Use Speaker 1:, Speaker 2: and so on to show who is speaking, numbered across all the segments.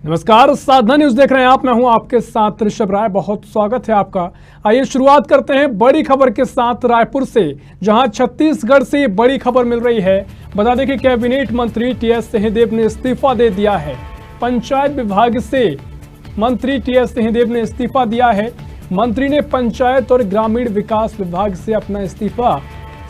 Speaker 1: नमस्कार, साधना न्यूज देख रहे हैं आप। मैं हूं आपके साथ ऋषभ राय। बहुत स्वागत है आपका। आइए शुरुआत करते हैं बड़ी खबर के साथ रायपुर से, जहां छत्तीसगढ़ से बड़ी खबर मिल रही है। बता दें कि कैबिनेट मंत्री टीएस सिंहदेव ने इस्तीफा दे दिया है। पंचायत विभाग से मंत्री टीएस सिंहदेव ने इस्तीफा दिया है। मंत्री ने पंचायत और ग्रामीण विकास विभाग से अपना इस्तीफा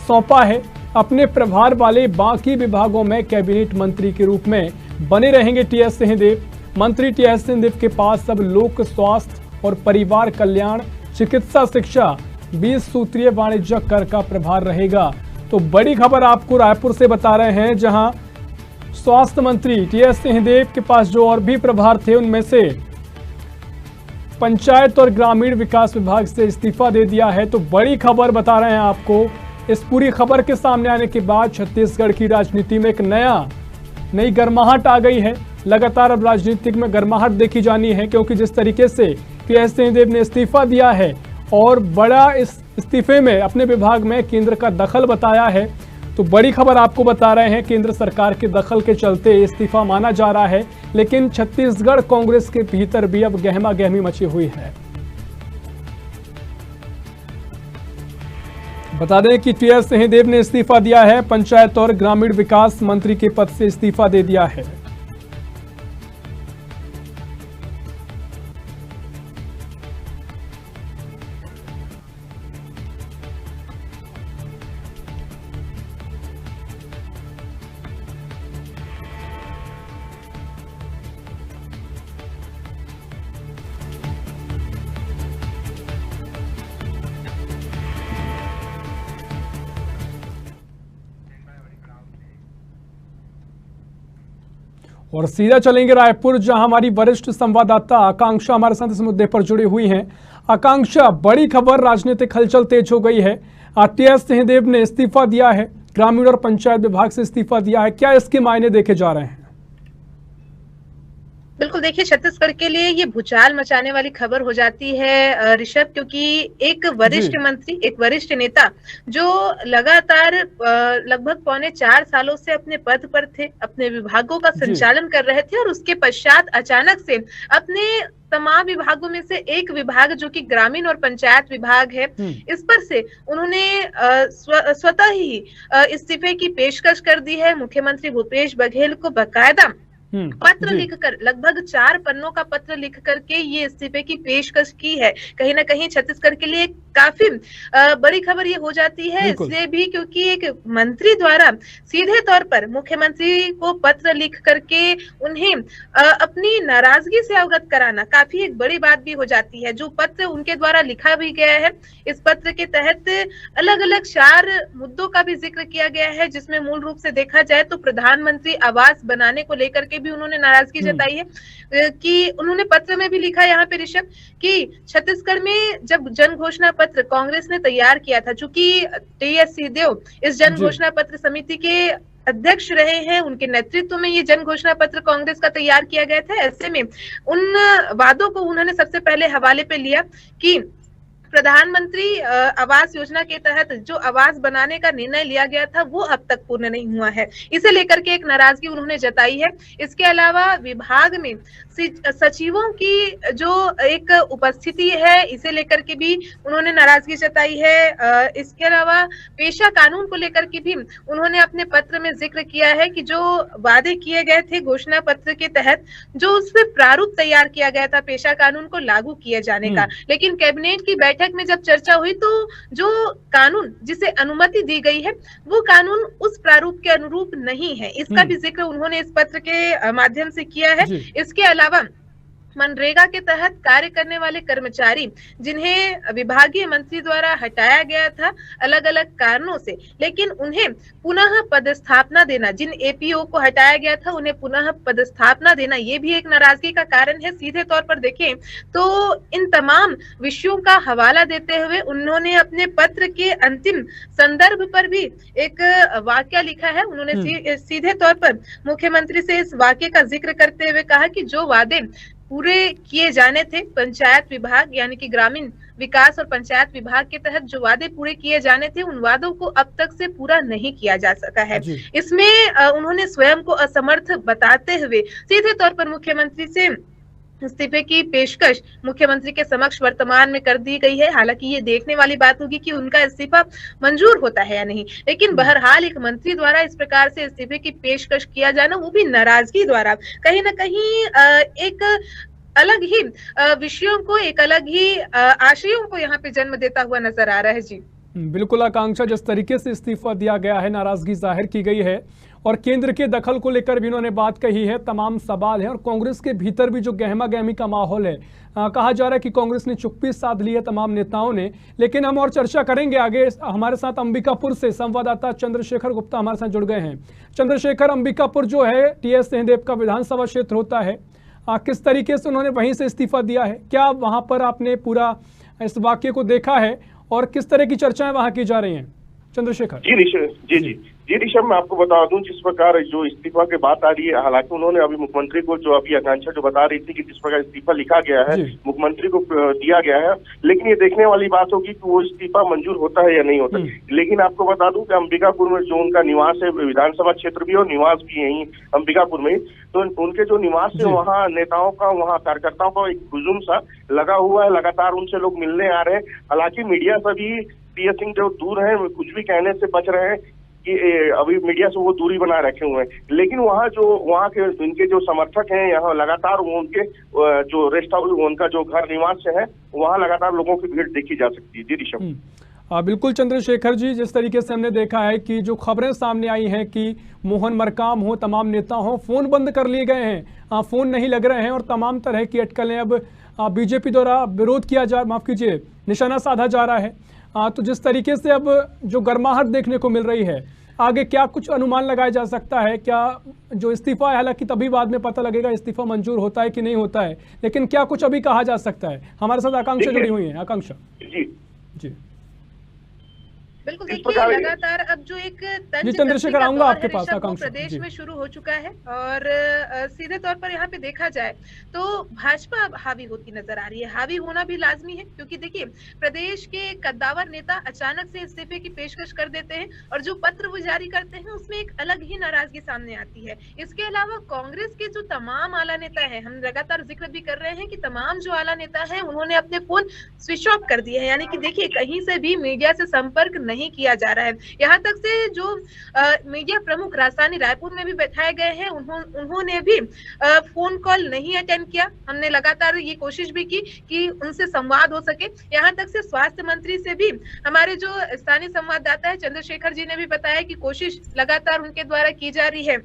Speaker 1: सौंपा है। अपने प्रभार वाले बाकी विभागों में कैबिनेट मंत्री के रूप में बने रहेंगे टीएस सिंहदेव। मंत्री टीएस सिंहदेव के पास अब लोक स्वास्थ्य और परिवार कल्याण, चिकित्सा शिक्षा, 20 सूत्रीय वाणिज्य कर का प्रभार रहेगा। तो बड़ी खबर आपको रायपुर से बता रहे हैं, जहां स्वास्थ्य मंत्री टीएस सिंहदेव के पास जो और भी प्रभार थे, उनमें से पंचायत और ग्रामीण विकास विभाग से इस्तीफा दे दिया है। तो बड़ी खबर बता रहे हैं आपको। इस पूरी खबर के सामने आने के बाद छत्तीसगढ़ की राजनीति में एक नई गर्माहट आ गई है। लगातार अब राजनीतिक में गर्माहट देखी जानी है, क्योंकि जिस तरीके से टीएस सिंहदेव ने इस्तीफा दिया है और बड़ा इस इस्तीफे में अपने विभाग में केंद्र का दखल बताया है। तो बड़ी खबर आपको बता रहे हैं, केंद्र सरकार के दखल के चलते इस्तीफा माना जा रहा है। लेकिन छत्तीसगढ़ कांग्रेस के भीतर भी अब गहमा गहमी मची हुई है। बता दें कि टीएस सिंहदेव ने इस्तीफा दिया है। पंचायत और ग्रामीण विकास मंत्री के पद से इस्तीफा दे दिया है। और सीधा चलेंगे रायपुर, जहां हमारी वरिष्ठ संवाददाता आकांक्षा हमारे साथ इस मुद्दे पर जुड़ी हुई हैं। आकांक्षा, बड़ी खबर, राजनीतिक हलचल तेज हो गई है। टीएस सिंहदेव ने इस्तीफा दिया है, ग्रामीण और पंचायत विभाग से इस्तीफा दिया है। क्या इसके मायने देखे जा रहे हैं?
Speaker 2: बिल्कुल, देखिए छत्तीसगढ़ के लिए ये भूचाल मचाने वाली खबर हो जाती है ऋषभ, क्योंकि एक वरिष्ठ मंत्री, एक वरिष्ठ नेता जो लगातार लगभग 4.25 सालों से अपने पद पर थे, अपने विभागों का संचालन कर रहे थे, और उसके पश्चात अचानक से अपने तमाम विभागों में से एक विभाग जो कि ग्रामीण और पंचायत विभाग है, इस पर से उन्होंने स्वतः ही इस्तीफे की पेशकश कर दी है। मुख्यमंत्री भूपेश बघेल को बकायदा पत्र लिखकर, लगभग 4 पन्नों का पत्र लिख करके ये इस्तीफे की पेशकश की है। कहीं ना कहीं छत्तीसगढ़ के लिए काफी बड़ी खबर ये हो जाती है, इसलिए भी क्योंकि एक मंत्री द्वारा सीधे तौर पर मुख्यमंत्री को पत्र लिख करके उन्हें अपनी नाराजगी से अवगत कराना काफी एक बड़ी बात भी हो जाती है। जो पत्र उनके द्वारा लिखा भी गया है, इस पत्र के तहत अलग अलग 4 मुद्दों का भी जिक्र किया गया है, जिसमें मूल रूप से देखा जाए तो प्रधानमंत्री आवास बनाने को लेकर के भी उन्होंने नाराजगी जताई है। कि उन्होंने पत्र में भी लिखा यहाँ पे ऋषभ कि छत्तीसगढ़ में जब जन घोषणा पत्र कांग्रेस ने तैयार किया था, चूंकि टीएस सिंहदेव इस जन घोषणा पत्र समिति के अध्यक्ष रहे हैं, उनके नेतृत्व में ये जन घोषणा पत्र कांग्रेस का तैयार किया गया था। ऐसे में उन वादों को उन्होंने सबसे पहले हवाले पे लिया कि प्रधानमंत्री आवास योजना के तहत जो आवास बनाने का निर्णय लिया गया था वो अब तक पूर्ण नहीं हुआ है। इसे लेकर के एक नाराजगी उन्होंने जताई है। इसके अलावा विभाग में सचिवों की जो एक उपस्थिति है, इसे लेकर के भी उन्होंने नाराजगी जताई है। इसके अलावा पेशा कानून को लेकर के भी उन्होंने अपने पत्र में जिक्र किया है कि जो वादे किए गए थे घोषणा पत्र के तहत, जो उसमें प्रारूप तैयार किया गया था पेशा कानून को लागू किए जाने का, लेकिन कैबिनेट की बैठक में जब चर्चा हुई तो जो कानून जिसे अनुमति दी गई है वो कानून उस प्रारूप के अनुरूप नहीं है। इसका भी जिक्र उन्होंने इस पत्र के माध्यम से किया है। इसके अलावा मनरेगा के तहत कार्य करने वाले कर्मचारी जिन्हें विभागीय मंत्री द्वारा हटाया गया था अलग अलग कारणों से, लेकिन उन्हें पुनः पदस्थापना देना, जिन एपीओ को हटाया गया था उन्हें पुनः पदस्थापना देना, ये भी एक नाराजगी का कारण है। सीधे तौर पर देखें तो इन तमाम विषयों का हवाला देते हुए उन्होंने अपने पत्र के अंतिम संदर्भ पर भी एक वाक्य लिखा है। उन्होंने सीधे तौर पर मुख्यमंत्री से इस वाक्य का जिक्र करते हुए कहा कि जो वादे पूरे किए जाने थे पंचायत विभाग यानी कि ग्रामीण विकास और पंचायत विभाग के तहत जो वादे पूरे किए जाने थे, उन वादों को अब तक से पूरा नहीं किया जा सका है। इसमें उन्होंने स्वयं को असमर्थ बताते हुए सीधे तौर पर मुख्यमंत्री से इस्तीफे की पेशकश मुख्यमंत्री के समक्ष वर्तमान में कर दी गई है। हालांकि ये देखने वाली बात होगी कि उनका इस्तीफा मंजूर होता है या नहीं, लेकिन बहरहाल एक मंत्री द्वारा इस प्रकार से इस्तीफे की पेशकश किया जाना, वो भी नाराजगी द्वारा, कहीं ना कहीं एक अलग ही विषयों को, एक अलग ही आशयों को यहाँ पे जन्म देता हुआ नजर आ रहा है। जी
Speaker 1: बिल्कुल आकांक्षा, जिस तरीके से इस्तीफा दिया गया है, नाराजगी जाहिर की गई है और केंद्र के दखल को लेकर भी उन्होंने बात कही है, तमाम सवाल है और कांग्रेस के भीतर भी जो गहमा गहमी का माहौल है, कहा जा रहा है कि कांग्रेस ने चुप्पी साध ली है तमाम नेताओं ने। लेकिन हम और चर्चा करेंगे आगे। हमारे साथ अंबिकापुर से संवाददाता चंद्रशेखर गुप्ता हमारे साथ जुड़ गए हैं। चंद्रशेखर, अंबिकापुर जो है टीएस सिंहदेव का विधानसभा क्षेत्र होता है, किस तरीके से उन्होंने वहीं से इस्तीफा दिया है, क्या वहां पर आपने पूरा इस वाक्य को देखा है और किस तरह की चर्चाएं वहां की जा रही हैं? चंद्रशेखर
Speaker 3: जी ऋषभ, मैं आपको बता दूं, जिस प्रकार जो इस्तीफा की बात आ रही है, हालांकि उन्होंने अभी मुख्यमंत्री को, जो अभी आकांक्षा जो बता रही थी कि जिस प्रकार इस्तीफा लिखा गया है मुख्यमंत्री को दिया गया है, लेकिन ये देखने वाली बात होगी कि वो इस्तीफा मंजूर होता है या नहीं होता। लेकिन आपको बता दूं कि अंबिकापुर में जो उनका निवास है, विधानसभा क्षेत्र भी और निवास भी यही अंबिकापुर में, तो उनके जो निवास है वहाँ नेताओं का, वहाँ कार्यकर्ताओं का एक हुजूम सा लगा हुआ है। लगातार उनसे लोग मिलने आ रहे हैं। हालांकि मीडिया से भी टीएस सिंह जो दूर है, कुछ भी कहने से बच रहे हैं कि अभी मीडिया से वो दूरी बना रखे हुए हैं। लेकिन वहाँ के इनके जो समर्थक हैं, यहाँ लगातार वो उनके जो रेस्ट हाउस, उनका जो घर निवास है, वहाँ लगातार लोगों की भीड़ देखी जा सकती है। जी ऋषभ।
Speaker 1: बिल्कुल चंद्रशेखर जी, जिस तरीके से हमने देखा है कि जो खबरें सामने आई हैं कि मोहन मरकाम हो, तमाम नेता हो, फोन बंद कर लिए गए हैं, फोन नहीं लग रहे हैं और तमाम तरह की अटकलें अब बीजेपी द्वारा विरोध किया जा, माफ कीजिए, निशाना साधा जा रहा है। तो जिस तरीके से अब जो गर्माहट देखने को मिल रही है, आगे क्या कुछ अनुमान लगाया जा सकता है? क्या जो इस्तीफा है, हालांकि तभी बाद में पता लगेगा इस्तीफा मंजूर होता है कि नहीं होता है, लेकिन क्या कुछ अभी कहा जा सकता है? हमारे साथ आकांक्षा जुड़ी हुई है। आकांक्षा जी
Speaker 2: बिल्कुल, देखिए लगातार अब जो एक
Speaker 1: चंद्रशेखर आऊंगा आपके पास,
Speaker 2: प्रदेश में शुरू हो चुका है और सीधे तौर पर यहाँ पे देखा जाए तो भाजपा अब हावी होती नजर आ रही है। हावी होना भी लाजमी है, क्योंकि देखिए प्रदेश के कद्दावर नेता अचानक से इस्तीफे की पेशकश कर देते हैं और जो पत्र वो जारी करते हैं उसमें एक अलग ही नाराजगी सामने आती है। इसके अलावा कांग्रेस के जो तमाम आला नेता है, हम लगातार जिक्र भी कर रहे हैं कि तमाम जो आला नेता है उन्होंने अपने फोन स्विच ऑफ कर दिए हैं, यानी कि देखिए कहीं से भी मीडिया से संपर्क नहीं किया जा रहा है। यहाँ तक से जो मीडिया प्रमुख राजधानी रायपुर में भी बैठाए गए हैं, उन्होंने भी फोन कॉल नहीं अटेंड किया। हमने लगातार ये कोशिश भी की कि उनसे संवाद हो सके। यहाँ तक से स्वास्थ्य मंत्री से भी हमारे जो स्थानीय संवाददाता है चंद्रशेखर जी ने भी बताया कि कोशिश लगातार उनके द्वारा की जा रही है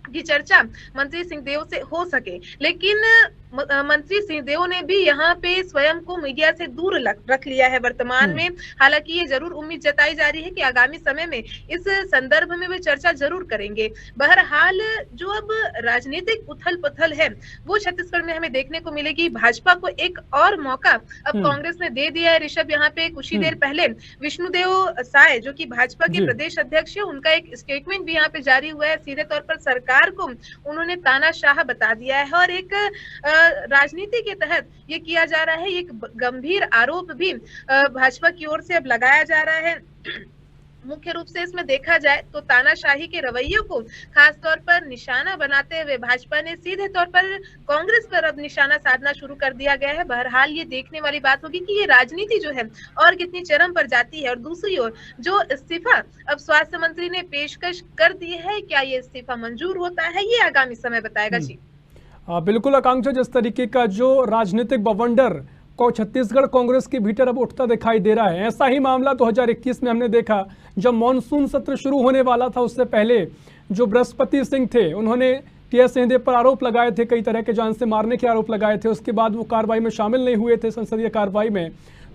Speaker 2: कि चर्चा मंत्री सिंहदेव से हो सके, लेकिन मंत्री सिंहदेव ने भी यहाँ पे स्वयं को मीडिया से दूर रख लिया है वर्तमान में। हालांकि ये जरूर उम्मीद जताई जा रही है कि आगामी समय में इस संदर्भ में वे चर्चा जरूर करेंगे। बहरहाल जो अब राजनीतिक उथल पुथल है वो छत्तीसगढ़ में हमें देखने को मिलेगी। भाजपा को एक और मौका अब कांग्रेस ने दे दिया है। ऋषभ, यहाँ पे कुछ ही देर पहले विष्णुदेव साय जो कि भाजपा के प्रदेश अध्यक्ष है, उनका एक स्टेटमेंट भी यहाँ पे जारी हुआ है। सीधे तौर पर सरकार को उन्होंने तानाशाह बता दिया है और एक राजनीति के तहत ये किया जा रहा है। एक गंभीर आरोप भी भाजपा की ओर से अब लगाया जा रहा है। मुख्य रूप से इसमें देखा जाए तो तानाशाही के रवैये को खास तौर पर निशाना बनाते हुए भाजपा ने सीधे तौर पर कांग्रेस पर अब निशाना साधना शुरू कर दिया गया है। बहरहाल ये देखने वाली बात होगी कि ये राजनीति जो है और कितनी चरम पर जाती है। और दूसरी ओर जो इस्तीफा अब स्वास्थ्य मंत्री ने पेशकश कर दी है, क्या ये इस्तीफा मंजूर होता है, ये आगामी समय बताएगा। जी
Speaker 1: बिल्कुल आकांक्षा, जिस तरीके का जो राजनीतिक बवंडर को छत्तीसगढ़ कांग्रेस के भीतर अब उठता दिखाई दे रहा है, ऐसा ही मामला 2021 में हमने देखा जब मॉनसून सत्र शुरू होने वाला था। उससे पहले जो बृहस्पति सिंह थे, उन्होंने टीएस सिंहदेव पर आरोप लगाए थे, कई तरह के जान से मारने के आरोप लगाए थे। उसके बाद वो कार्रवाई में शामिल नहीं हुए थे, संसदीय कार्रवाई में।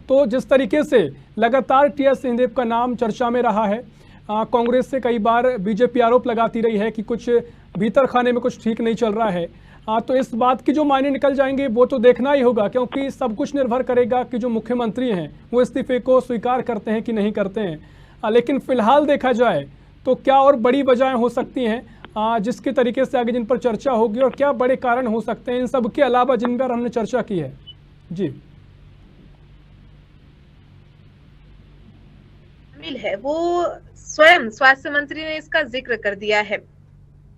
Speaker 1: तो जिस तरीके से लगातार टीएस सिंहदेव का नाम चर्चा में रहा है, कांग्रेस से कई बार बीजेपी आरोप लगाती रही है कि कुछ भीतर खाने में कुछ ठीक नहीं चल रहा है। तो इस बात की जो मायने निकल जाएंगे वो तो देखना ही होगा, क्योंकि सब कुछ निर्भर करेगा कि जो मुख्यमंत्री हैं वो इस्तीफे को स्वीकार करते हैं कि नहीं करते हैं। लेकिन फिलहाल देखा जाए तो क्या और बड़ी वजहें हो सकती हैं जिसके तरीके से आगे जिन पर चर्चा होगी, और क्या बड़े कारण हो सकते हैं इन सब के अलावा जिन पर हमने चर्चा की है? जी
Speaker 2: अपील है वो स्वयं स्वास्थ्य मंत्री ने इसका जिक्र कर दिया है।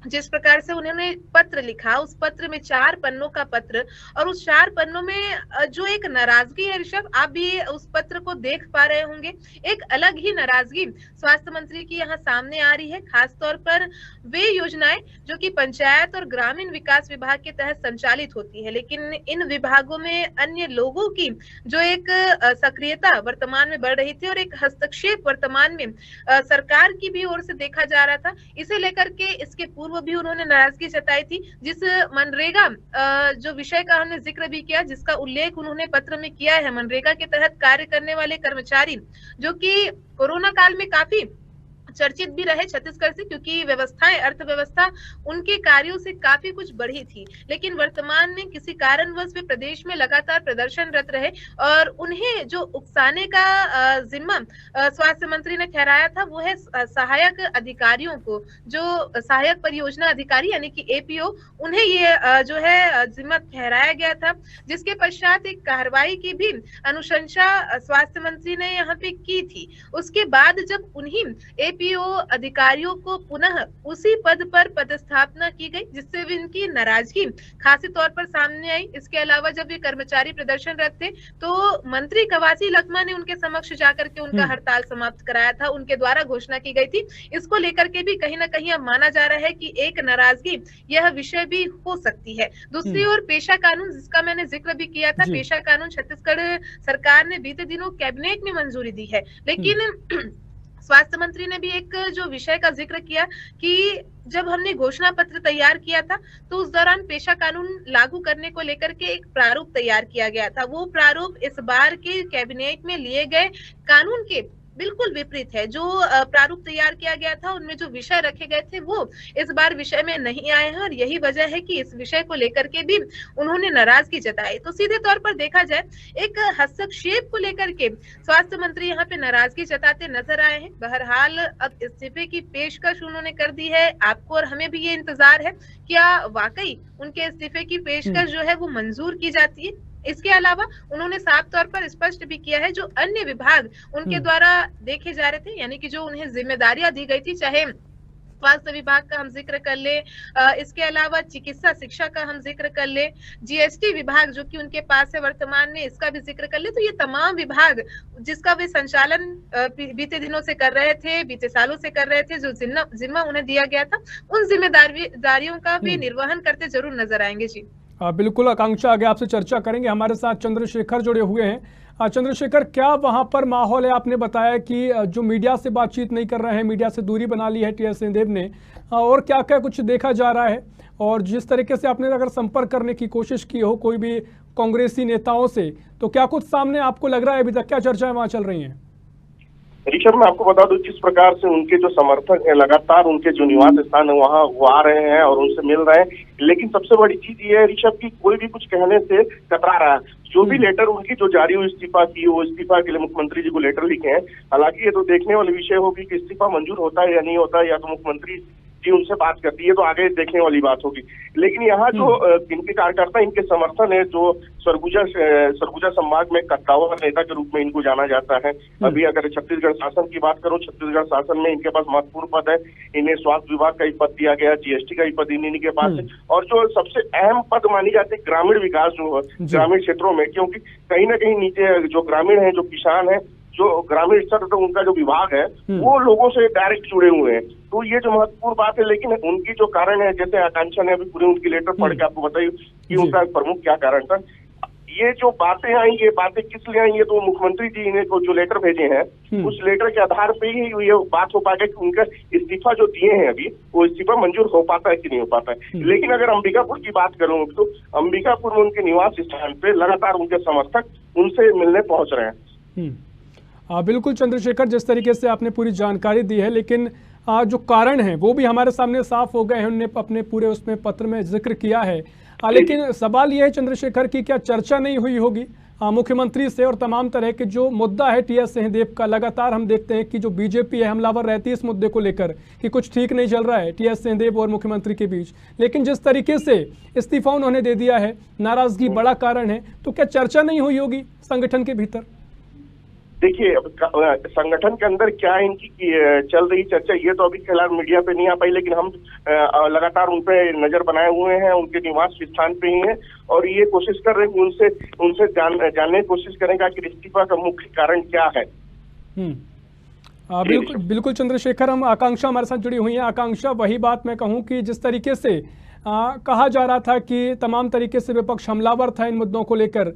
Speaker 2: जिस प्रकार से उन्होंने पत्र लिखा, उस पत्र में 4 पन्नों का पत्र, और उस 4 पन्नों में जो एक नाराजगी है ऋषभ, आप भी उस पत्र को देख पा रहे होंगे। एक अलग ही नाराजगी स्वास्थ्य मंत्री की यहाँ सामने आ रही है, खासतौर पर वे योजनाएं जो कि पंचायत और ग्रामीण विकास विभाग के तहत संचालित होती है, लेकिन इन विभागों में अन्य लोगों की जो एक सक्रियता वर्तमान में बढ़ रही थी और एक हस्तक्षेप वर्तमान में सरकार की भी ओर से देखा जा रहा था। इसे लेकर के इसके पूर्व भी उन्होंने नाराजगी जताई थी। जिस मनरेगा जो विषय का हमने जिक्र भी किया, जिसका उल्लेख उन्होंने पत्र में किया है, मनरेगा के तहत कार्य करने वाले कर्मचारी जो कि कोरोना काल में काफी चर्चित भी रहे छत्तीसगढ़ से, क्योंकि व्यवस्थाएं, अर्थव्यवस्था उनके कार्यों से काफी कुछ बढ़ी थी, लेकिन वर्तमान में किसी कारणवश वे प्रदेश में लगातार प्रदर्शनरत रहे और उन्हें जो उकसाने का जिम्मा स्वास्थ्य मंत्री ने ठहराया था वो है सहायक अधिकारियों को, जो सहायक परियोजना अधिकारी यानी कि एपीओ, उन्हें ये जो है जिम्मा ठहराया गया था, जिसके पश्चात एक कार्रवाई की भी अनुशंसा स्वास्थ्य मंत्री ने यहाँ पे की थी। उसके बाद जब उन्हीं एपीओ अधिकारियों को पुनः उसी पद पर पदस्थापना की गई, जिससे भी इनकी नाराजगी खासी तौर पर सामने आई। इसके अलावा जब ये कर्मचारी प्रदर्शनरत थे तो मंत्री कवासी लखमा ने उनके समक्ष जाकर के उनका हड़ताल समाप्त कराया था, उनके द्वारा घोषणा की गई थी। इसको लेकर के भी कहीं ना कहीं अब माना जा रहा है कि एक नाराजगी यह विषय भी हो सकती है। दूसरी ओर पेशा कानून, जिसका मैंने जिक्र भी किया था, पेशा कानून छत्तीसगढ़ सरकार ने बीते दिनों कैबिनेट में मंजूरी दी है, लेकिन स्वास्थ्य मंत्री ने भी एक जो विषय का जिक्र किया कि जब हमने घोषणा पत्र तैयार किया था तो उस दौरान पेशा कानून लागू करने को लेकर के एक प्रारूप तैयार किया गया था। वो प्रारूप इस बार के कैबिनेट में लिए गए कानून के बिल्कुल विपरीत है। जो प्रारूप तैयार किया गया था, उनमें जो विषय रखे गए थे वो इस बार विषय में नहीं आए हैं और यही वजह है कि इस विषय को लेकर के भी उन्होंने नाराजगी जताई। तो सीधे तौर पर देखा जाए एक हस्तक्षेप को लेकर के स्वास्थ्य मंत्री यहाँ पे नाराजगी जताते नजर आए हैं। बहरहाल अब इस्तीफे की पेशकश उन्होंने कर दी है। आपको और हमें भी ये इंतजार है क्या वाकई उनके इस्तीफे की पेशकश जो है वो मंजूर की जाती है। इसके अलावा उन्होंने साफ तौर पर स्पष्ट भी किया है जो अन्य विभाग उनके द्वारा देखे जा रहे थे, यानी कि जो उन्हें जिम्मेदारियां दी गई थी, चाहे स्वास्थ्य विभाग का हम जिक्र कर ले, इसके अलावा चिकित्सा शिक्षा का हम जिक्र कर ले, जीएसटी विभाग जो कि उनके पास है वर्तमान में, इसका भी जिक्र कर ले, तो ये तमाम विभाग जिसका वे संचालन बीते दिनों से कर रहे थे, बीते सालों से कर रहे थे, जो जिम्मा उन्हें दिया गया था, उन जिम्मेदारियों का भी निर्वहन करते जरूर नजर आएंगे। जी
Speaker 1: बिल्कुल आकांक्षा, आगे आपसे चर्चा करेंगे। हमारे साथ चंद्रशेखर जुड़े हुए हैं। चंद्रशेखर, क्या वहां पर माहौल है? आपने बताया कि जो मीडिया से बातचीत नहीं कर रहे हैं, मीडिया से दूरी बना ली है टीएस सिंहदेव ने, और क्या क्या कुछ देखा जा रहा है? और जिस तरीके से आपने अगर संपर्क करने की कोशिश की हो कोई भी कांग्रेसी नेताओं से, तो क्या कुछ सामने आपको लग रहा है? अभी तक क्या चर्चाएं वहां चल रही हैं?
Speaker 3: ऋषभ, मैं आपको बता दूं जिस प्रकार से उनके जो समर्थक हैं लगातार उनके जो निवास स्थान है वहाँ वो आ रहे हैं और उनसे मिल रहे हैं, लेकिन सबसे बड़ी चीज ये है ऋषभ की कोई भी कुछ कहने से कतरा रहा है। जो भी लेटर उनकी जो जारी हुई इस्तीफा की, वो इस्तीफा के लिए मुख्यमंत्री जी को लेटर लिखे हैं। हालांकि ये तो देखने वाली विषय होगी कि इस्तीफा मंजूर होता है या नहीं होता है, या तो मुख्यमंत्री जी उनसे बात करती है, तो आगे देखने वाली बात होगी। लेकिन यहाँ जो इनके कार्यकर्ता, इनके समर्थन है, जो सरगुजा संभाग में कद्दावर नेता के रूप में इनको जाना जाता है। अभी अगर छत्तीसगढ़ शासन की बात करूं, छत्तीसगढ़ शासन में इनके पास महत्वपूर्ण पद है। इन्हें स्वास्थ्य विभाग का ही पद दिया गया, जीएसटी का ही पद इन्हीं के पास है, और जो सबसे अहम पद मानी जाती है ग्रामीण विकास जो है ग्रामीण क्षेत्रों में, क्योंकि कहीं ना कहीं नीचे जो ग्रामीण है, जो किसान है, जो ग्रामीण स्तर पर उनका जो विभाग है वो लोगों से डायरेक्ट जुड़े हुए हैं। तो ये जो महत्वपूर्ण बात है, लेकिन उनकी जो कारण है, जैसे आकांक्षा ने अभी पूरी उनकी लेटर पढ़ के आपको बताई कि उनका प्रमुख क्या कारण था। ये जो बातें आई, ये बातें किस लिए आई, ये तो मुख्यमंत्री जी ने जो लेटर भेजे हैं उस लेटर के आधार पे ही ये बात हो पाएगा कि उनका इस्तीफा जो दिए हैं अभी, वो इस्तीफा मंजूर हो पाता है कि नहीं हो पाता है। लेकिन अगर अंबिकापुर की बात करूं तो अंबिकापुर में उनके निवास स्थान पे लगातार उनके समर्थक उनसे मिलने पहुंच रहे हैं।
Speaker 1: बिल्कुल चंद्रशेखर, जिस तरीके से आपने पूरी जानकारी दी है, लेकिन जो कारण है वो भी हमारे सामने साफ हो गए हैं, उन्होंने अपने पूरे उसमें पत्र में जिक्र किया है। लेकिन सवाल ये है चंद्रशेखर की क्या चर्चा नहीं हुई होगी मुख्यमंत्री से? और तमाम तरह के जो मुद्दा है टीएस सिंहदेव का, लगातार हम देखते हैं कि जो बीजेपी है हमलावर रहती है इस मुद्दे को लेकर कि कुछ ठीक नहीं चल रहा है टीएस सिंहदेव और मुख्यमंत्री के बीच, लेकिन जिस तरीके से इस्तीफा उन्होंने दे दिया है, नाराजगी बड़ा कारण है, तो क्या चर्चा नहीं हुई होगी संगठन के भीतर?
Speaker 3: देखिए, संगठन के अंदर क्या इनकी चल रही चर्चा, ये तो अभी फिलहाल मीडिया पे नहीं आ पाई, लेकिन हम लगातार उन पे नजर बनाए हुए हैं, उनके निवास स्थान पे ही हैं और ये कोशिश कर रहे हैं कि उनसे जानने की कोशिश करें कि आखिर इस्तीफा का मुख्य कारण क्या है।
Speaker 1: बिल्कुल बिल्कुल चंद्रशेखर, हम आकांक्षा हमारे साथ जुड़ी हुई है। आकांक्षा, वही बात मैं कहूँ कि जिस तरीके से कहा जा रहा था कि तमाम तरीके से विपक्ष हमलावर था इन मुद्दों को लेकर,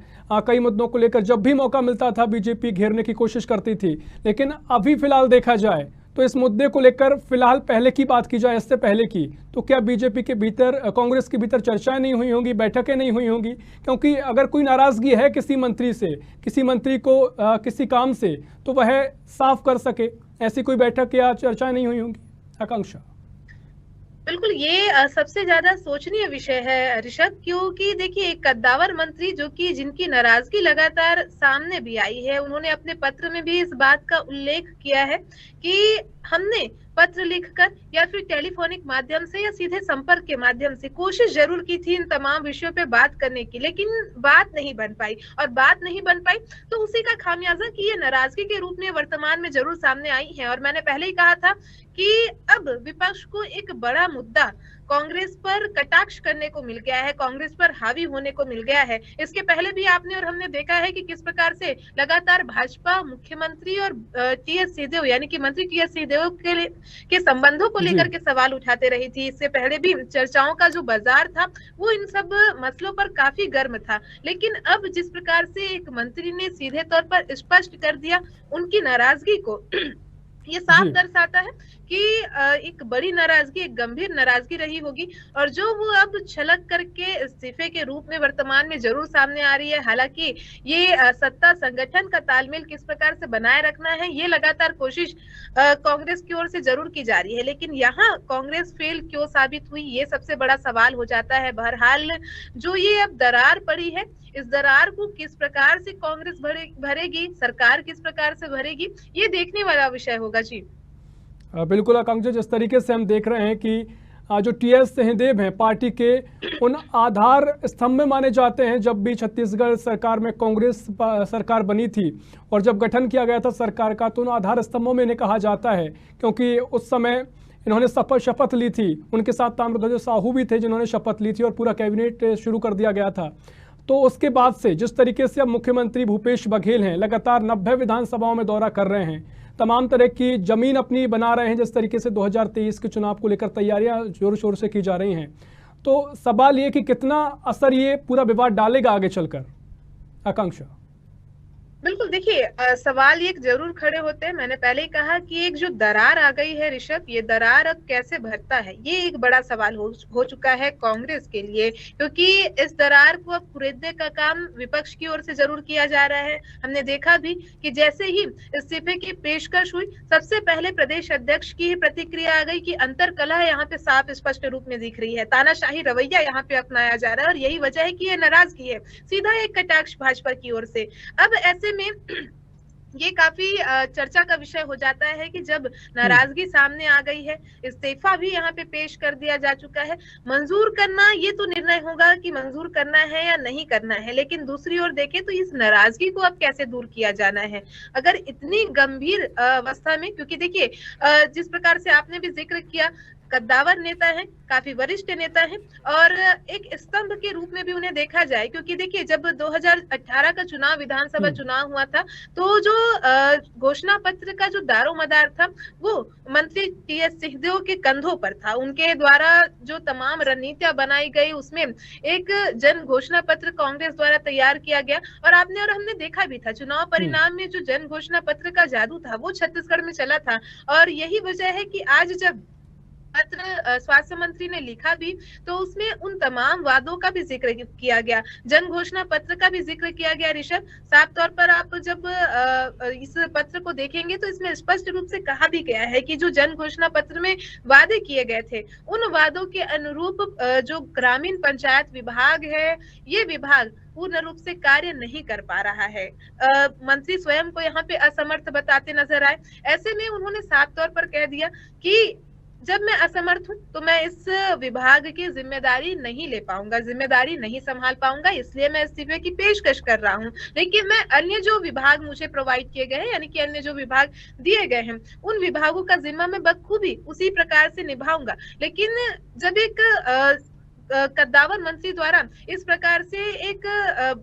Speaker 1: कई मुद्दों को लेकर जब भी मौका मिलता था बीजेपी घेरने की कोशिश करती थी, लेकिन अभी फिलहाल देखा जाए तो इस मुद्दे को लेकर फिलहाल पहले की बात की जाए, इससे पहले की, तो क्या बीजेपी के भीतर, कांग्रेस के भीतर चर्चाएं नहीं हुई होंगी, बैठकें नहीं हुई होंगी? क्योंकि अगर कोई नाराजगी है किसी मंत्री से, किसी मंत्री को किसी काम से, तो वह साफ कर सके, ऐसी कोई बैठक या चर्चाएं नहीं हुई होंगी? आकांक्षा।
Speaker 2: बिल्कुल, ये सबसे ज्यादा सोचनीय विषय है ऋषभ, क्योंकि देखिए एक कद्दावर मंत्री जो कि जिनकी नाराजगी लगातार सामने भी आई है, उन्होंने अपने पत्र में भी इस बात का उल्लेख किया है कि हमने पत्र लिखकर या फिर टेलीफोनिक माध्यम से या सीधे संपर्क के माध्यम से कोशिश जरूर की थी इन तमाम विषयों पे बात करने की, लेकिन बात नहीं बन पाई। और बात नहीं बन पाई तो उसी का खामियाजा कि ये नाराजगी के रूप में वर्तमान में जरूर सामने आई है। और मैंने पहले ही कहा था कि अब विपक्ष को एक बड़ा मुद्दा कांग्रेस पर कटाक्ष करने को मिल गया है, कांग्रेस पर हावी होने को मिल गया है। इसके पहले भी आपने और हमने देखा है कि किस प्रकार से लगातार भाजपा मुख्यमंत्री और टीएस सिंहदेव यानी कि मंत्री टीएस सिंहदेव के संबंधों को लेकर के सवाल उठाते रही थी। इससे पहले भी चर्चाओं का जो बाजार था वो इन सब मसलों पर काफी गर्म था, लेकिन अब जिस प्रकार से एक मंत्री ने सीधे तौर पर स्पष्ट कर दिया उनकी नाराजगी को, ये साफ दर्शाता है कि एक बड़ी नाराजगी, एक गंभीर नाराजगी रही होगी और जो वो अब छलक करके इस्तीफे के रूप में वर्तमान में जरूर सामने आ रही है। हालांकि ये सत्ता संगठन का तालमेल किस प्रकार से बनाए रखना है, ये लगातार कोशिश कांग्रेस की ओर से जरूर की जा रही है, लेकिन यहाँ कांग्रेस फेल क्यों साबित हुई, ये सबसे बड़ा सवाल हो जाता है। बहरहाल जो ये अब दरार पड़ी है, इस दरार को किस प्रकार से कांग्रेस भरेगी, सरकार किस प्रकार से भरेगी, ये देखने वाला विषय होगा। जी
Speaker 1: बिल्कुल आकांक्षा, जिस तरीके से हम देख रहे हैं कि जो टीएस सिंहदेव हैं पार्टी के उन आधार स्तंभ में माने जाते हैं। जब भी छत्तीसगढ़ सरकार में कांग्रेस सरकार बनी थी और जब गठन किया गया था सरकार का, तो उन आधार स्तंभों में इन्हें कहा जाता है, क्योंकि उस समय इन्होंने शपथ ली थी। उनके साथ ताम्रध्वज साहू भी थे जिन्होंने शपथ ली थी और पूरा कैबिनेट शुरू कर दिया गया था। तो उसके बाद से जिस तरीके से अब मुख्यमंत्री भूपेश बघेल हैं, लगातार 90 विधानसभाओं में दौरा कर रहे हैं, तमाम तरह की जमीन अपनी बना रहे हैं, जिस तरीके से 2023 के चुनाव को लेकर तैयारियां जोर शोर से की जा रही हैं, तो सवाल ये कि कितना असर ये पूरा विवाद डालेगा आगे चलकर? आकांक्षा।
Speaker 2: बिल्कुल, देखिए सवाल ये जरूर खड़े होते हैं। मैंने पहले ही कहा कि एक जो दरार आ गई है ऋषभ, ये दरार अब कैसे भरता है, ये एक बड़ा सवाल हो चुका है कांग्रेस के लिए, क्योंकि इस दरार को अब कुरेदने का काम विपक्ष की ओर से जरूर किया जा रहा है। हमने देखा भी कि जैसे ही इस्तीफे की पेशकश हुई, सबसे पहले प्रदेश अध्यक्ष की ही प्रतिक्रिया आ गई कि अंतरकलह यहाँ पे साफ स्पष्ट रूप में दिख रही है, तानाशाही रवैया यहाँ पे अपनाया जा रहा है और यही वजह है कि ये नाराजगी है, सीधा एक कटाक्ष भाजपा की ओर से। अब ऐसे में ये काफी चर्चा का विषय हो जाता है कि जब नाराजगी सामने आ गई है, इस्तीफा भी यहाँ पे पेश कर दिया जा चुका है, मंजूर करना ये तो निर्णय होगा कि मंजूर करना है या नहीं करना है, लेकिन दूसरी ओर देखें तो इस नाराजगी को अब कैसे दूर किया जाना है अगर इतनी गंभीर अवस्था में, क्योंकि देखिए जिस प्रकार से आपने भी जिक्र किया, कद्दावर नेता हैं, काफी वरिष्ठ नेता हैं और एक स्तंभ के रूप में भी उन्हें देखा जाए, क्योंकि देखिए जब 2018 का चुनाव, विधानसभा चुनाव हुआ था, तो जो घोषणा पत्र का जो दारोमदार था वो मंत्री टीएस सिंहदेव के कंधों पर था। उनके द्वारा जो तमाम रणनीतियां बनाई गई, उसमें एक जन घोषणा पत्र कांग्रेस द्वारा तैयार किया गया और आपने और हमने देखा भी था चुनाव परिणाम में जो जन घोषणा पत्र का जादू था वो छत्तीसगढ़ में चला था। और यही वजह है कि आज जब पत्र स्वास्थ्य मंत्री ने लिखा भी तो उसमें उन तमाम वादों का भी जिक्र किया गया, जन घोषणा पत्र का भी जिक्र किया गया। ऋषभ, साफ तौर पर आप जब इस पत्र को देखेंगे तो इसमें स्पष्ट रूप से कहा भी गया है कि जो जन घोषणा पत्र में वादे किए गए थे उन वादों के अनुरूप जो ग्रामीण पंचायत विभाग है, ये विभाग पूर्ण रूप से कार्य नहीं कर पा रहा है। मंत्री स्वयं को यहाँ पे असमर्थ बताते नजर आए। ऐसे में उन्होंने साफ तौर पर कह दिया कि जब मैं असमर्थ हूँ तो मैं इस विभाग की जिम्मेदारी नहीं ले पाऊंगा, जिम्मेदारी नहीं संभाल पाऊंगा, इसलिए मैं इस्तीफे की पेशकश कर रहा हूँ। लेकिन मैं अन्य जो विभाग मुझे प्रोवाइड किए गए हैं, यानी कि अन्य जो विभाग दिए गए हैं, उन विभागों का जिम्मा मैं बखूबी उसी प्रकार से निभाऊंगा। लेकिन जब एक कद्दावर मंत्री द्वारा इस प्रकार से एक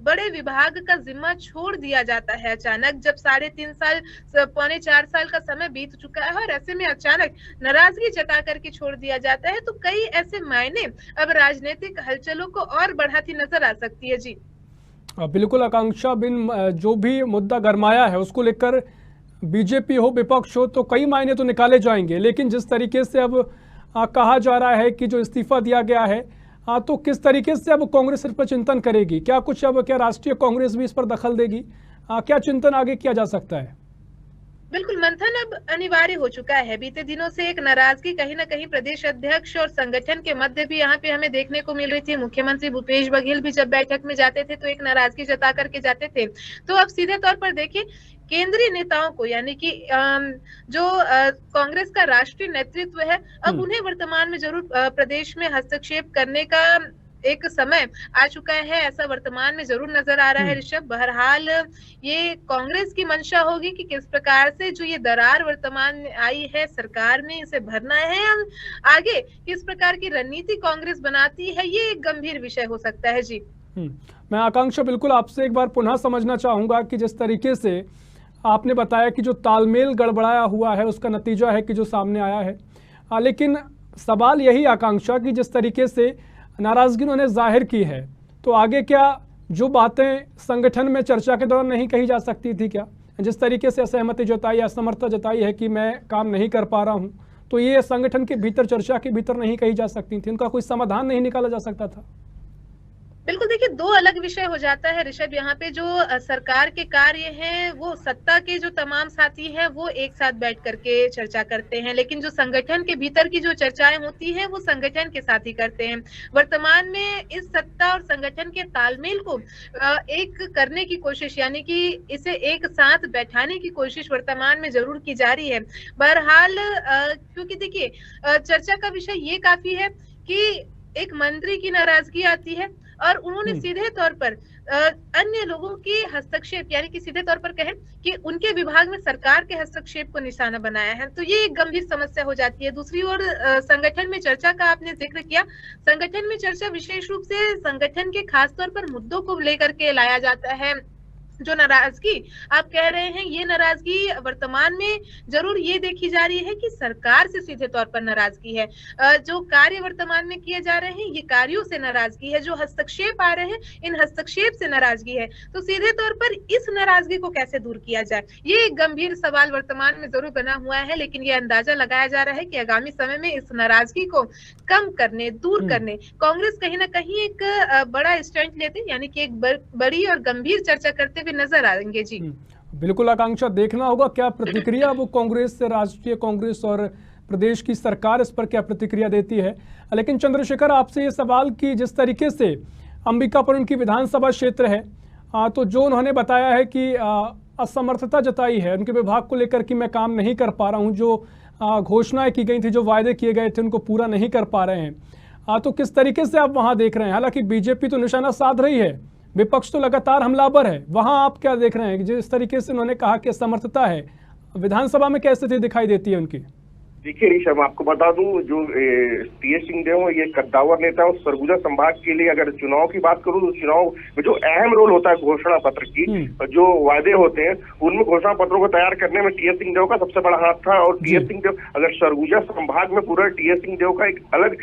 Speaker 2: बड़े विभाग का जिम्मा छोड़ दिया जाता है अचानक, जब 3.5 साल 4.25 साल का समय बीत चुका है और ऐसे में अचानक नाराजगी जता करके छोड़ दिया जाता है, तो कई ऐसे मायने अब राजनीतिक हलचलों को और बढ़ाती नजर आ सकती है। जी
Speaker 1: बिल्कुल आकांक्षा बिन, जो भी मुद्दा गरमाया है उसको लेकर बीजेपी हो विपक्ष हो तो कई मायने तो निकाले जाएंगे, लेकिन जिस तरीके से अब कहा जा रहा है कि जो इस्तीफा दिया गया है, तो किस तरीके से अब कांग्रेस इस पर चिंतन करेगी? क्या राष्ट्रीय कांग्रेस भी इस पर दखल देगी? क्या चिंतन आगे किया जा सकता है?
Speaker 2: बिल्कुल, मंथन अब अनिवार्य हो चुका है। बीते दिनों से एक नाराजगी कहीं ना कहीं प्रदेश अध्यक्ष और संगठन के मध्य भी यहाँ पे हमें देखने को मिल रही थी। मुख्यमंत्री भूपेश बघेल भी जब बैठक में जाते थे तो एक नाराजगी जता करके जाते थे। तो अब सीधे तौर पर देखिए, केंद्रीय नेताओं को, यानी कि जो कांग्रेस का राष्ट्रीय नेतृत्व है, अब उन्हें वर्तमान में जरूर प्रदेश में हस्तक्षेप करने का एक समय आ चुका है, ऐसा वर्तमान में जरूर नजर आ रहा है ऋषभ। बहरहाल ये कांग्रेस की मंशा होगी कि किस प्रकार से जो ये दरार वर्तमान में आई है सरकार में, इसे भरना है। आगे किस प्रकार की रणनीति कांग्रेस बनाती है, ये एक गंभीर विषय हो सकता है। जी
Speaker 1: मैं आकांक्षा बिल्कुल आपसे एक बार पुनः समझना चाहूंगा कि जिस तरीके से आपने बताया कि जो तालमेल गड़बड़ाया हुआ है उसका नतीजा है कि जो सामने आया है, लेकिन सवाल यही आकांक्षा कि जिस तरीके से नाराजगी उन्होंने जाहिर की है, तो आगे क्या जो बातें संगठन में चर्चा के दौरान नहीं कही जा सकती थी? क्या जिस तरीके से असहमति जताई, असमर्थता जताई है कि मैं काम नहीं कर पा रहा हूं, तो ये संगठन के भीतर, चर्चा के भीतर नहीं कही जा सकती थी? उनका कोई समाधान नहीं निकाला जा सकता था?
Speaker 2: बिल्कुल, देखिए दो अलग विषय हो जाता है ऋषभ। यहाँ पे जो सरकार के कार्य हैं, वो सत्ता के जो तमाम साथी हैं वो एक साथ बैठ करके चर्चा करते हैं, लेकिन जो संगठन के भीतर की जो चर्चाएं होती हैं वो संगठन के साथ ही करते हैं। वर्तमान में इस सत्ता और संगठन के तालमेल को एक करने की कोशिश, यानी कि इसे एक साथ बैठाने की कोशिश वर्तमान में जरूर की जा रही है। बहरहाल क्योंकि देखिए चर्चा का विषय ये काफी है कि एक मंत्री की नाराजगी आती है और उन्होंने सीधे तौर पर अन्य लोगों की हस्तक्षेप, यानी कि सीधे तौर पर कहें कि उनके विभाग में सरकार के हस्तक्षेप को निशाना बनाया है, तो ये एक गंभीर समस्या हो जाती है। दूसरी ओर संगठन में चर्चा का आपने जिक्र किया। संगठन में चर्चा विशेष रूप से संगठन के खासतौर पर मुद्दों को लेकर के लाया जाता है। जो नाराजगी आप कह रहे हैं, ये नाराजगी वर्तमान में जरूर ये देखी जा रही है कि सरकार से सीधे तौर पर नाराजगी है। जो कार्य वर्तमान में किए जा रहे हैं ये कार्यों से नाराजगी है, जो हस्तक्षेप आ रहे हैं इन हस्तक्षेप से नाराजगी है। तो सीधे तौर पर इस नाराजगी को कैसे दूर किया जाए, ये एक गंभीर सवाल वर्तमान में जरूर बना हुआ है। लेकिन ये अंदाजा लगाया जा रहा है कि आगामी समय में इस नाराजगी को कम करने, दूर करने कांग्रेस कहीं ना कहीं एक बड़ा स्टैंड लेते, यानी कि एक बड़ी और गंभीर चर्चा करते हुए नजर आएंगे। जी
Speaker 1: बिल्कुल आकांक्षा, देखना होगा क्या प्रतिक्रिया वो कांग्रेस से, राष्ट्रीय कांग्रेस और प्रदेश की सरकार इस पर क्या प्रतिक्रिया देती है। लेकिन चंद्रशेखर, आपसे ये सवाल कि जिस तरीके से अंबिकापुर उनकी विधानसभा क्षेत्र है, तो जो उन्होंने बताया है कि असमर्थता जताई है उनके विभाग को लेकर कि मैं काम नहीं कर पा रहा हूं, जो घोषणाएं की गई थी, जो वायदे किए गए थे उनको पूरा नहीं कर पा रहे हैं, तो किस तरीके से आप वहां देख रहे हैं? हालांकि बीजेपी तो निशाना साध रही है, विपक्ष तो लगातार हमलावर है, वहां आप क्या देख रहे हैं? जिस तरीके से उन्होंने कहा कि असमर्थता है, विधानसभा में क्या स्थिति दिखाई देती है उनकी?
Speaker 3: देखिए ऋषभ, आपको बता दूं, जो टी.एस. सिंहदेव ये कद्दावर नेता, उस सरगुजा संभाग के लिए अगर चुनाव की बात करूं तो चुनाव में जो अहम रोल होता है घोषणा पत्र की, जो वायदे होते हैं उनमें घोषणा पत्रों को तैयार करने में टी.एस. सिंहदेव का सबसे बड़ा हाथ था। और टी.एस. सिंहदेव, अगर सरगुजा संभाग में पूरा टी.एस. सिंहदेव का एक अलग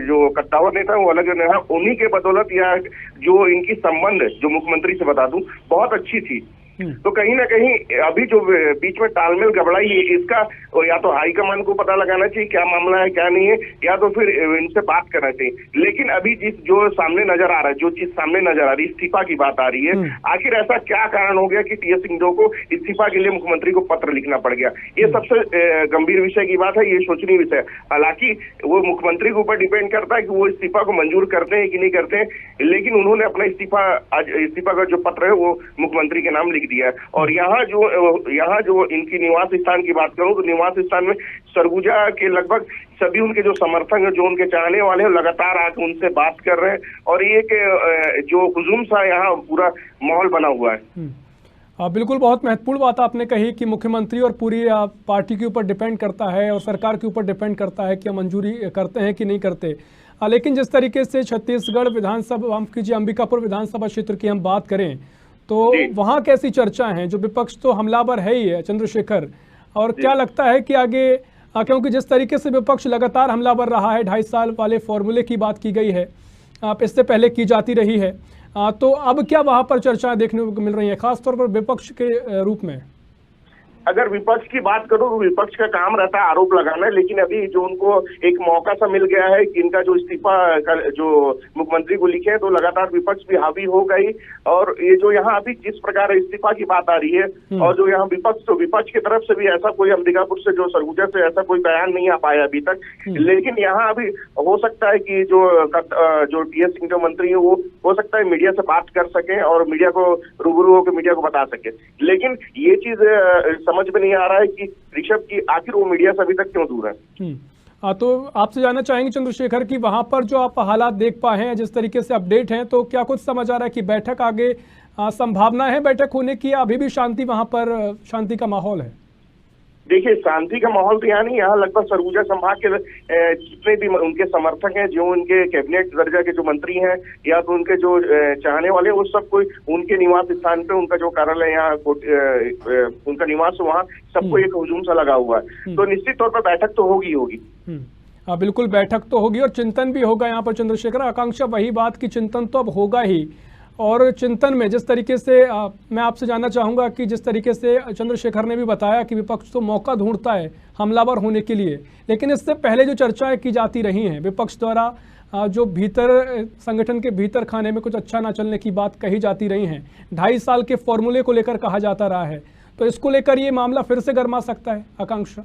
Speaker 3: जो कद्दावर नेता है वो अलग है, उन्हीं के बदौलत या जो इनकी संबंध, जो मुख्यमंत्री से बता दूं, बहुत अच्छी थी। तो कहीं ना कहीं अभी जो बीच में तालमेल गड़बड़ाई है, इसका या तो हाईकमान को पता लगाना चाहिए क्या मामला है क्या नहीं है, या तो फिर इनसे बात करना चाहिए। लेकिन अभी जो सामने नजर आ रहा है, जो चीज सामने नजर आ रही है, इस्तीफा की बात आ रही है, आखिर ऐसा क्या कारण हो गया कि टी.एस. सिंहदेव को इस्तीफा के लिए मुख्यमंत्री को पत्र लिखना पड़ गया? ये सबसे गंभीर विषय की बात है, ये सोचनीय विषय। हालांकि वो मुख्यमंत्री के ऊपर डिपेंड करता है कि वो इस्तीफा को मंजूर करते हैं कि नहीं करते हैं, लेकिन उन्होंने अपना इस्तीफा का जो पत्र है वो मुख्यमंत्री के नाम दिया है। और यहाँ जो इनकी निवास स्थान की बात करूं तो निवास स्थान में सरगुजा के लगभग सभी उनके जो समर्थक हैं, जो उनके चाहने वाले हैं, लगातार आके उनसे बात कर रहे हैं और ये कि जो हुजूम सा यहाँ पूरा माहौल बना हुआ है।
Speaker 1: बिल्कुल, बहुत महत्वपूर्ण बात आपने कही कि मुख्यमंत्री और पूरी पार्टी के ऊपर डिपेंड करता है और सरकार के ऊपर डिपेंड करता है कि हम मंजूरी करते हैं कि नहीं करते। लेकिन जिस तरीके से छत्तीसगढ़ विधानसभा की अंबिकापुर विधानसभा क्षेत्र की हम बात करें तो वहाँ कैसी चर्चा है? जो विपक्ष तो हमलावर है ही है चंद्रशेखर, और क्या लगता है कि आगे, क्योंकि जिस तरीके से विपक्ष लगातार हमलावर रहा है, 2.5 साल वाले फॉर्मूले की बात की गई है, इससे पहले की जाती रही है, तो अब क्या वहां पर चर्चाएं देखने को मिल रही है, खासतौर पर विपक्ष के रूप में?
Speaker 3: अगर विपक्ष की बात करूं तो विपक्ष का काम रहता है आरोप लगाना, लेकिन अभी जो उनको एक मौका सा मिल गया है कि इनका जो इस्तीफा जो मुख्यमंत्री को लिखे हैं, तो लगातार विपक्ष भी हावी हो गई। और ये जो यहाँ अभी जिस प्रकार इस्तीफा की बात आ रही है और जो यहाँ विपक्ष की तरफ से भी ऐसा कोई अंबिकापुर से जो सरगुजा से ऐसा कोई बयान नहीं आ पाया अभी तक। लेकिन यहाँ अभी हो सकता है कि जो टीएस सिंह जो मंत्री है वो हो सकता है मीडिया से बात कर सके और मीडिया को रूबरू होकर मीडिया को बता सके। लेकिन ये चीज समझ में नहीं आ रहा है कि ऋषभ की आखिर वो मीडिया से अभी तक क्यों दूर है।
Speaker 1: तो आपसे जानना चाहेंगे चंद्रशेखर कि वहां पर जो आप हालात देख पाए हैं, जिस तरीके से अपडेट हैं, तो क्या कुछ समझ आ रहा है कि बैठक आगे संभावना है बैठक होने की, अभी भी शांति वहां पर शांति का माहौल है?
Speaker 3: देखिए, शांति का माहौल तो यहाँ नहीं, यहाँ लगभग सरगुजा संभाग के जितने भी उनके समर्थक हैं, जो उनके कैबिनेट दर्जा के जो मंत्री हैं या तो उनके जो चाहने वाले, वो सब कोई उनके निवास स्थान पे, उनका जो कार्यालय यहाँ उनका निवास, वहाँ सबको एक हुजूम सा लगा हुआ है। तो निश्चित तौर पर बैठक तो होगी होगी।
Speaker 1: बिल्कुल, बैठक तो होगी और चिंतन भी होगा यहाँ पर चंद्रशेखर। आकांक्षा, वही बात की चिंतन तो अब होगा ही, और चिंतन में जिस तरीके से मैं आपसे जानना चाहूँगा कि जिस तरीके से चंद्रशेखर ने भी बताया कि विपक्ष तो मौका ढूंढता है हमलावर होने के लिए, लेकिन इससे पहले जो चर्चाएं की जाती रही हैं विपक्ष द्वारा, जो भीतर संगठन के भीतर खाने में कुछ अच्छा ना चलने की बात कही जाती रही हैं, 2.5 साल के फॉर्मूले को लेकर कहा जाता रहा है, तो इसको लेकर ये मामला फिर से गर्मा सकता है आकांक्षा?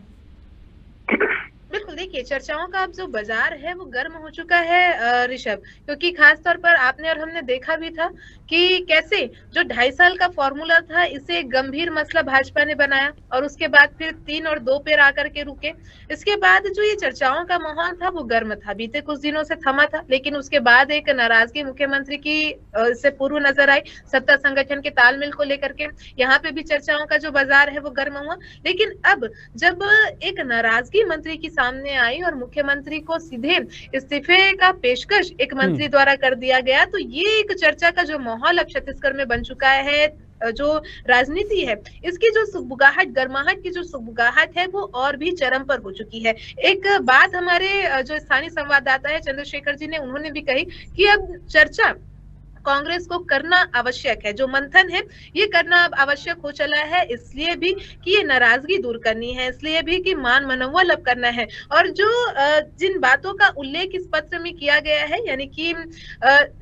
Speaker 2: बिल्कुल, देखिए चर्चाओं का अब जो बाजार है वो गर्म हो चुका है ऋषभ, क्योंकि खासतौर पर आपने और हमने देखा भी था कि कैसे जो 2.5 साल का फॉर्मूला था, इसे एक गंभीर मसला भाजपा ने बनाया और उसके बाद फिर 3 और 2 पे आकर के रुके। इसके बाद जो ये चर्चाओं का माहौल था वो गर्म था, बीते कुछ दिनों से थमा था, लेकिन उसके बाद एक नाराजगी मुख्यमंत्री की इससे पूर्व नजर आई सत्ता संगठन के तालमेल को लेकर के। यहाँ पे भी चर्चाओं का जो बाजार है वो गर्म हुआ, लेकिन अब जब एक नाराजगी मंत्री की सामने आई और मुख्यमंत्री को सीधे इस्तीफे का पेशकश एक मंत्री द्वारा कर दिया गया, तो ये एक चर्चा का जो माहौल अब छत्तीसगढ़ में बन चुका है। जो राजनीति है इसकी जो सुगबुगाहट, गर्माहट की जो सुगबुगाहट है वो और भी चरम पर हो चुकी है। एक बात हमारे जो स्थानीय संवाददाता है चंद्रशेखर जी ने, उन्होंने भी कही कि अब चर्चा कांग्रेस को करना आवश्यक है, जो मंथन है ये करना अब आवश्यक हो चला है, इसलिए भी कि ये नाराजगी दूर करनी है, इसलिए भी कि मान मनोबल अब करना है। और जो जिन बातों का उल्लेख इस पत्र में किया गया है, यानी कि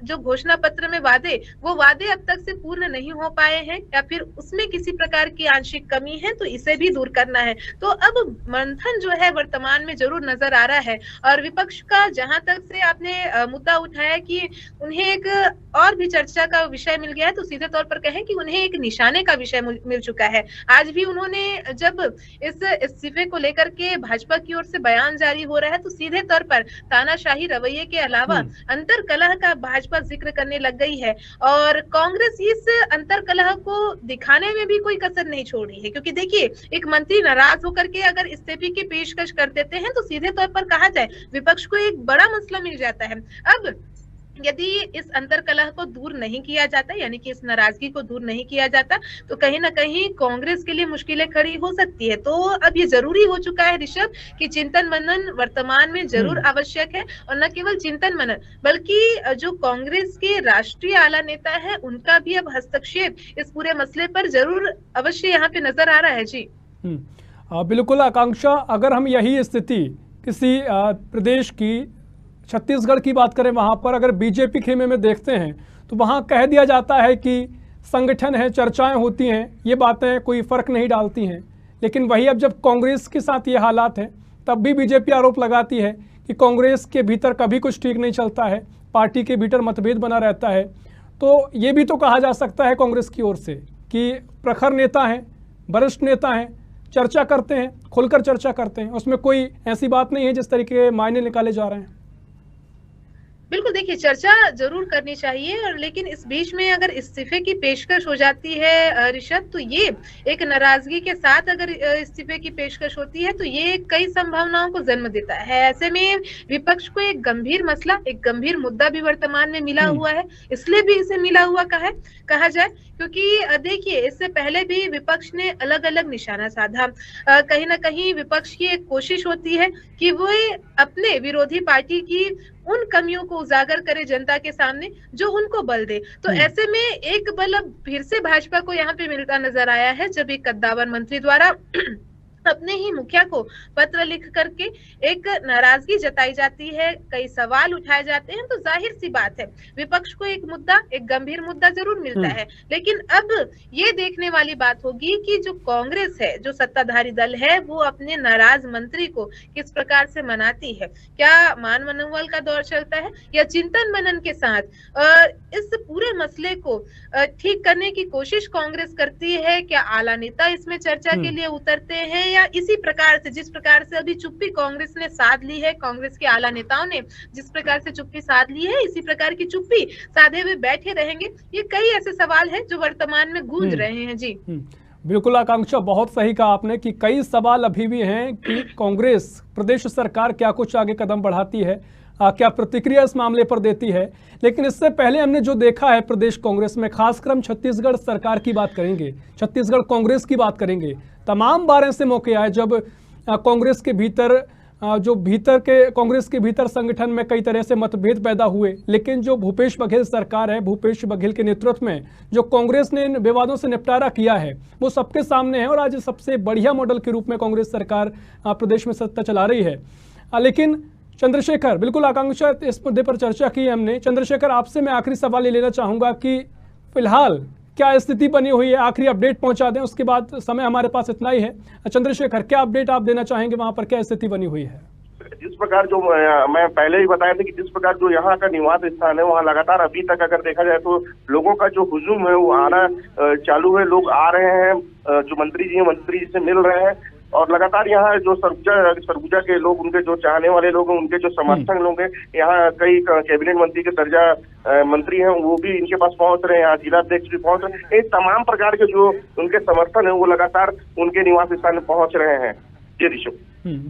Speaker 2: जो घोषणा पत्र में वादे, वो वादे अब तक से पूर्ण नहीं हो पाए हैं या फिर उसमें किसी प्रकार की आंशिक कमी है, तो इसे भी दूर करना है। तो अब मंथन जो है वर्तमान में जरूर नजर आ रहा है। और विपक्ष का जहां तक से आपने मुद्दा उठाया कि उन्हें एक और भी चर्चा का विषय मिल गया है, तो सीधे तौर पर कहें कि उन्हें एक निशाने का विषय मिल चुका है। आज भी उन्होंने जब इस इस्तीफे को लेकर के भाजपा की ओर से बयान जारी हो रहा है, तो सीधे तौर पर तानाशाही रवैये के अलावा अंतर कलह का भाजपा जिक्र करने लग गई है। और कांग्रेस इस अंतर कलह को दिखाने में भी कोई कसर नहीं छोड़ रही है, क्योंकि देखिए एक मंत्री नाराज होकर के अगर इस्तीफे की पेशकश कर देते हैं तो सीधे तौर पर कहा जाए विपक्ष को एक बड़ा मसला मिल जाता है। अब यदि इस अंतर कलह को दूर नहीं किया जाता, यानी कि इस नाराजगी को दूर नहीं किया जाता, तो कहीं ना कहीं कांग्रेस के लिए मुश्किलें खड़ी हो सकती है। तो अब ये जरूरी हो चुका है ऋषभ कि चिंतन मनन वर्तमान में जरूर आवश्यक है, और न केवल चिंतन मनन बल्कि जो कांग्रेस के राष्ट्रीय आला नेता है उनका भी अब हस्तक्षेप इस पूरे मसले पर जरूर अवश्य यहाँ पे नजर आ रहा है। जी
Speaker 1: बिल्कुल आकांक्षा, अगर हम यही स्थिति किसी प्रदेश की, छत्तीसगढ़ की बात करें, वहाँ पर अगर बीजेपी खेमे में देखते हैं तो वहाँ कह दिया जाता है कि संगठन है, चर्चाएं होती हैं, ये बातें कोई फ़र्क नहीं डालती हैं। लेकिन वही अब जब कांग्रेस के साथ ये हालात हैं तब भी बीजेपी आरोप लगाती है कि कांग्रेस के भीतर कभी कुछ ठीक नहीं चलता है, पार्टी के भीतर मतभेद बना रहता है। तो ये भी तो कहा जा सकता है कांग्रेस की ओर से कि प्रखर नेता हैं, वरिष्ठ नेता हैं, चर्चा करते हैं, खुलकर चर्चा करते हैं, उसमें कोई ऐसी बात नहीं है जिस तरीके के मायने निकाले जा रहे हैं।
Speaker 2: बिल्कुल, देखिए चर्चा जरूर करनी चाहिए, और लेकिन इस बीच में अगर इस्तीफे की पेशकश हो जाती है ऋषभ, तो ये एक नाराजगी के साथ अगर इस्तीफे की पेशकश होती है तो ये कई संभावनाओं को जन्म देता है। ऐसे में विपक्ष को एक गंभीर मसला, एक गंभीर मुद्दा भी वर्तमान में मिला हुआ है। इसलिए भी इसे मिला हुआ कहा जाए क्योंकि देखिए इससे पहले भी विपक्ष ने अलग अलग निशाना साधा। कहीं ना कहीं विपक्ष की एक कोशिश होती है कि वो अपने विरोधी पार्टी की उन कमियों को उजागर करे जनता के सामने जो उनको बल दे। तो ऐसे में एक बल अब फिर से भाजपा को यहाँ पे मिलता नजर आया है, जब एक कद्दावर मंत्री द्वारा अपने ही मुखिया को पत्र लिख करके एक नाराजगी जताई जाती है, कई सवाल उठाए जाते हैं। तो जाहिर सी बात है विपक्ष को एक मुद्दा, एक गंभीर मुद्दा जरूर मिलता है। लेकिन अब ये देखने वाली बात होगी कि जो कांग्रेस है, जो सत्ताधारी दल है, वो अपने नाराज मंत्री को किस प्रकार से मनाती है। क्या मान मनोबल का दौर चलता है या चिंतन मनन के साथ इस पूरे मसले को ठीक करने की कोशिश कांग्रेस करती है? क्या आला नेता इसमें चर्चा के लिए उतरते हैं, या इसी प्रकार से जिस प्रकार से अभी चुप्पी कांग्रेस ने साध ली है, कांग्रेस के आला नेताओं ने जिस प्रकार से चुप्पी साध ली है, इसी प्रकार की चुप्पी साधे हुए बैठे रहेंगे? ये कई ऐसे सवाल हैं जो वर्तमान में गूंज रहे हैं। जी
Speaker 1: बिल्कुल आकांक्षा, बहुत सही कहा आपने कि कई सवाल अभी भी हैं कि कांग्रेस प्रदेश सरकार क्या कुछ आगे कदम बढ़ाती है, क्या प्रतिक्रिया इस मामले पर देती है। लेकिन इससे पहले हमने जो देखा है प्रदेश कांग्रेस में, खासकर हम छत्तीसगढ़ सरकार की बात करेंगे, छत्तीसगढ़ कांग्रेस की बात करेंगे। तमाम बार ऐसे मौके आए जब कांग्रेस के भीतर कांग्रेस के भीतर संगठन में कई तरह से मतभेद पैदा हुए, लेकिन जो भूपेश बघेल सरकार है, भूपेश बघेल के नेतृत्व में जो कांग्रेस ने इन विवादों से निपटारा किया है वो सबके सामने है, और आज सबसे बढ़िया मॉडल के रूप में कांग्रेस सरकार प्रदेश में सत्ता चला रही है। लेकिन चंद्रशेखर, बिल्कुल आकांक्षा, इस मुद्दे पर चर्चा की हमने। चंद्रशेखर, आपसे मैं आखिरी सवाल ये लेना चाहूंगा कि फिलहाल क्या स्थिति बनी हुई है, आखिरी अपडेट पहुंचा दें, उसके बाद समय हमारे पास इतना ही है। चंद्रशेखर, क्या अपडेट आप देना चाहेंगे, वहां पर क्या स्थिति बनी हुई है?
Speaker 3: जिस प्रकार जो मैं पहले ही बताया था कि जिस प्रकार जो यहाँ का निवास स्थान है, वहाँ लगातार अभी तक अगर देखा जाए तो लोगों का जो हुजूम है वो आना चालू है। लोग आ रहे हैं, जो मंत्री जी से मिल रहे हैं, और लगातार यहाँ जो सरगुजा के लोग, उनके जो चाहने वाले लोग हैं, उनके जो समर्थक लोग हैं, यहाँ कई कैबिनेट मंत्री के दर्जा मंत्री हैं, वो भी इनके पास पहुंच रहे हैं, यहाँ जिलाध्यक्ष भी पहुंच रहे हैं। ये तमाम प्रकार के जो उनके समर्थन है वो लगातार उनके निवास स्थान में पहुंच रहे हैं। जी ऋषभ।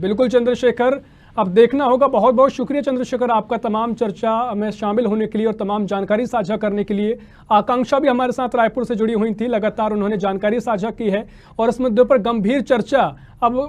Speaker 1: बिल्कुल चंद्रशेखर, अब देखना होगा। बहुत बहुत शुक्रिया चंद्रशेखर आपका तमाम चर्चा में शामिल होने के लिए और तमाम जानकारी साझा करने के लिए। आकांक्षा भी हमारे साथ रायपुर से जुड़ी हुई थी, लगातार उन्होंने जानकारी साझा की है, और इस मुद्दे पर गंभीर चर्चा अब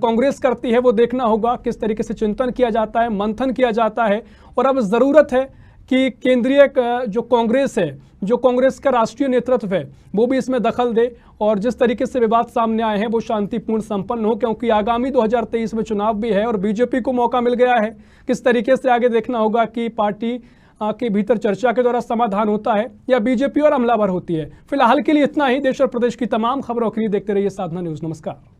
Speaker 1: कांग्रेस करती है। वो देखना होगा किस तरीके से चिंतन किया जाता है, मंथन किया जाता है, और अब ज़रूरत है कि केंद्रीय जो कांग्रेस है, जो कांग्रेस का राष्ट्रीय नेतृत्व है, वो भी इसमें दखल दे, और जिस तरीके से विवाद सामने आए हैं वो शांतिपूर्ण संपन्न हो, क्योंकि आगामी 2023 में चुनाव भी है और बीजेपी को मौका मिल गया है। किस तरीके से आगे देखना होगा कि पार्टी के भीतर चर्चा के द्वारा समाधान होता है या बीजेपी और हमलावर होती है। फिलहाल के लिए इतना ही। देश और प्रदेश की तमाम खबरों के लिए देखते रहिए साधना न्यूज़। नमस्कार।